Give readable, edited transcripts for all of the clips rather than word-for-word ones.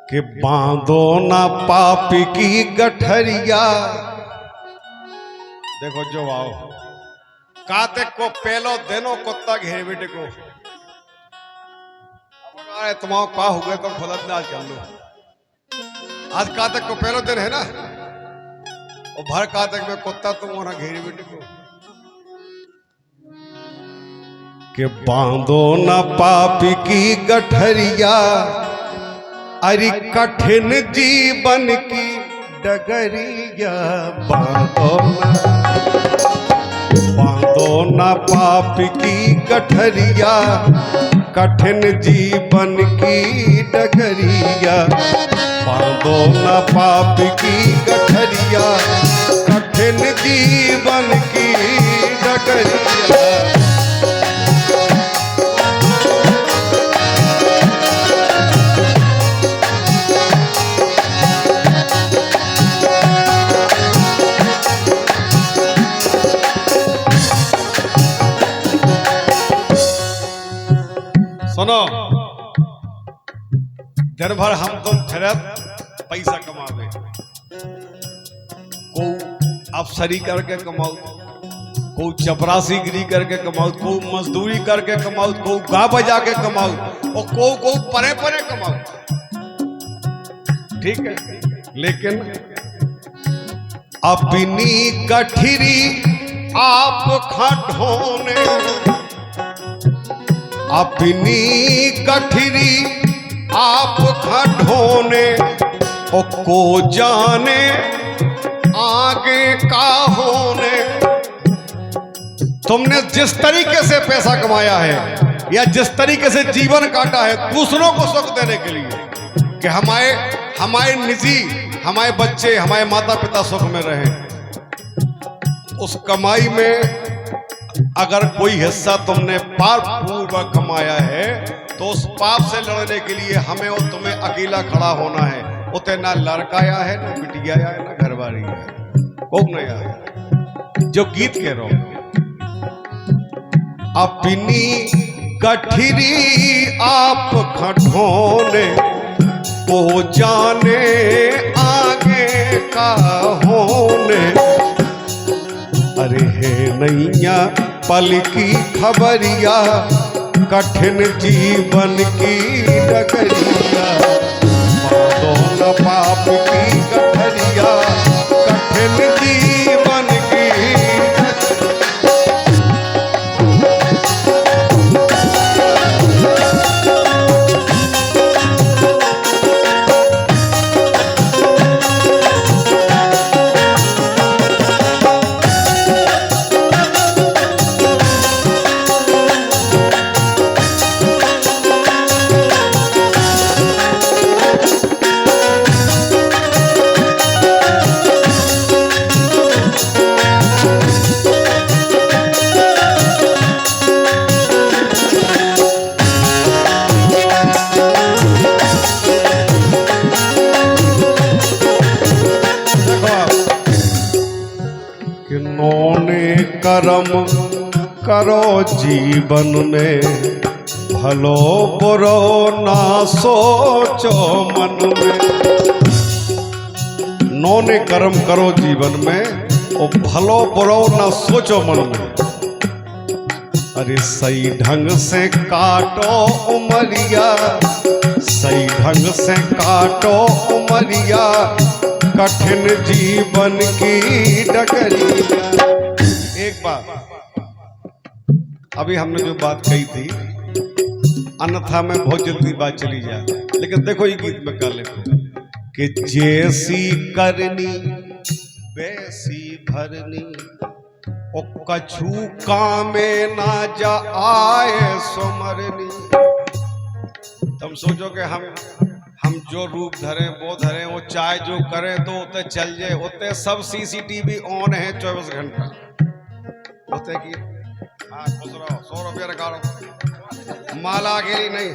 कि बांधो ना पापी की गठरिया। देखो जो आओ कार्तिक को पहलो दिनो कुत्ता घेरे बेटे को तुम्हारा पा हो गए तो खुलत ना कर लो। आज कार्तिक को पहलो दिन है ना, और भर कार्तिक में कुत्ता तुम होना घेरे बेटे को कि बांधो ना पापी की गठरिया, अरे कठिन जीवन की डगरिया। बांधो ना पाप की गठरिया, कठिन जीवन की डगरिया। बांधो ना पाप की गठरिया, कठिन जीवन की डगरिया। सुनो, दिन भर हम तुम फिरत पैसा कमावे, को अफसरी करके कमाओ, को चपरासीगिरी करके कमाओ, को मजदूरी करके कमाओ, को गा बजा के कमाओ, और को परे परे कमाओ। ठीक है, लेकिन अपनी गठरी आप खटोने, अपनी गठरी आप खटोने, ओ को जाने आगे का होने। तुमने जिस तरीके से पैसा कमाया है या जिस तरीके से जीवन काटा है दूसरों को सुख देने के लिए कि हमारे निजी, हमारे बच्चे, हमारे माता पिता सुख में रहें, उस कमाई में अगर कोई हिस्सा तुमने पाप पूर्वक कमाया है तो उस पाप से लड़ने के लिए हमें और तुम्हें अकेला खड़ा होना है। उते ना लड़का आया है, ना बिटिया आया है, ना घरवाली है, कोई नहीं आया। जो गीत कह रहा हूं, अपनी गठरी आप खटोने, वो जाने आगे का होने। अरे है नैया पल की खबरिया, कठिन जीवन की डगरिया। बांधो ना पाप की गठरिया, कठिन जीवन की कर्म करो जीवन में, भलो बुरो ना सोचो मन में। नौने कर्म करो जीवन में और भलो बुरो ना सोचो मन में। अरे सही ढंग से काटो उमरिया, सही ढंग से काटो उमरिया, कठिन जीवन की डगरिया। एक बात, अभी हमने जो बात कही थी, अन्यथा में बहुत जल्दी बात चली जाए, लेकिन देखो ये गीत में कर लेते कि जैसी करनी वैसी भरनी, ओ कछु कामे ना जा आए सुमरनी। तुम सोचो कि हम जो रूप धरे वो धरे, वो चाहे जो करें तो उते चल जाए, उते सब CCTV ऑन है 24 घंटा। होते कि हाँ खुश रहो, 100 रुपया रखा रहो, माला अकेली नहीं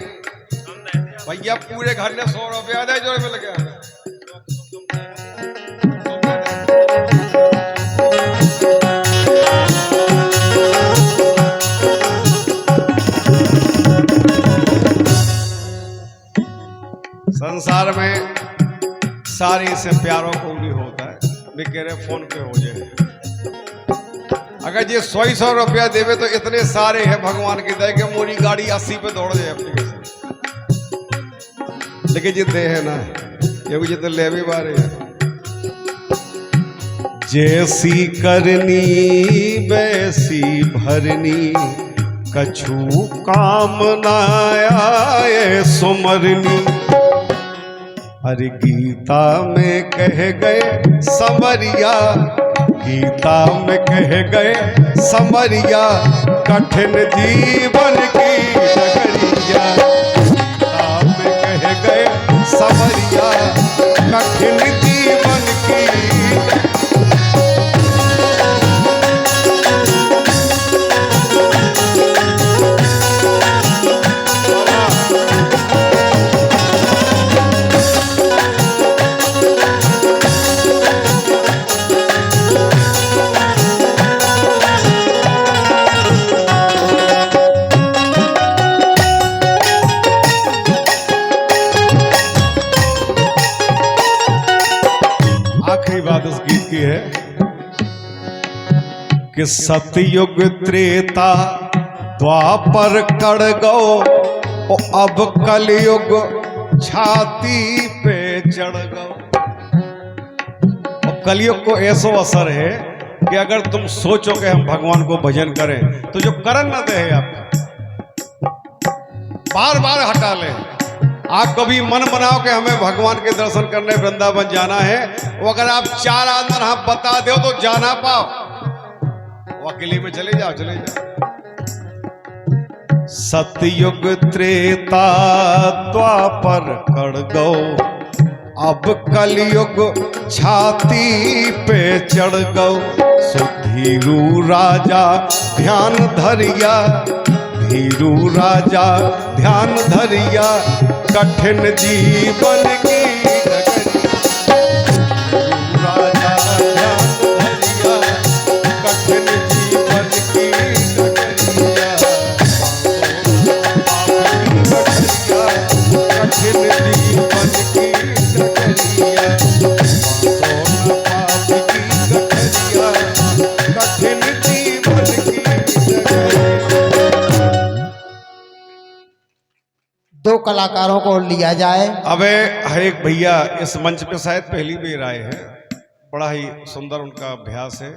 भैया, पूरे घर ने 100 रुपया दे जो मिल गया। संसार में सारी से प्यारों को भी होता है, भी कह रहे फोन पे हो जाए। अगर ये 100 रुपया देवे तो इतने सारे हैं भगवान की दया कि मोरी गाड़ी 80 पे दौड़ जाए एप्लीकेशन। लेकिन ये दे है ना, ये भी तो ले भी बारे है। जैसी करनी वैसी भरनी, कछु काम न आए सुमरनी। अरे गीता में कह गए समरिया, गीता में कह गए समरिया, कठिन जीवन की डगरिया। गीता में कह गए समरिया, कठिन जीवन की। आखिरी बात उस गीत की है कि सतयुग त्रेता द्वापर कड़गो, अब कलयुग छाती पे चढ़ गो। और कलयुग को ऐसा असर है कि अगर तुम सोचो कि हम भगवान को भजन करें तो जो करन न दे आपका बार बार हटा ले। आप कभी मन बनाओ कि हमें भगवान के दर्शन करने वृंदावन जाना है, वो अगर आप 4 आदमी हम बता दो तो जाना पाओ, वो अकेले में चले जाओ, चले जाओ। सतयुग त्रेता द्वापर कड़गो, अब कलयुग छाती पे चढ़ गो। सुधीरू राजा ध्यान धरिया, धीरू राजा ध्यान धरिया, कठिन जीवन की डगरिया। राजा ध्यान धरिया, कठिन जीवन की डगरिया। कठिन जीवन की डगरिया, पाप की डगरिया, कठिन जीवन की डगरिया। 2 कलाकारों को लिया जाए। अबे एक भैया इस मंच पे शायद पहली बार आए हैं, बड़ा ही सुंदर उनका अभ्यास है।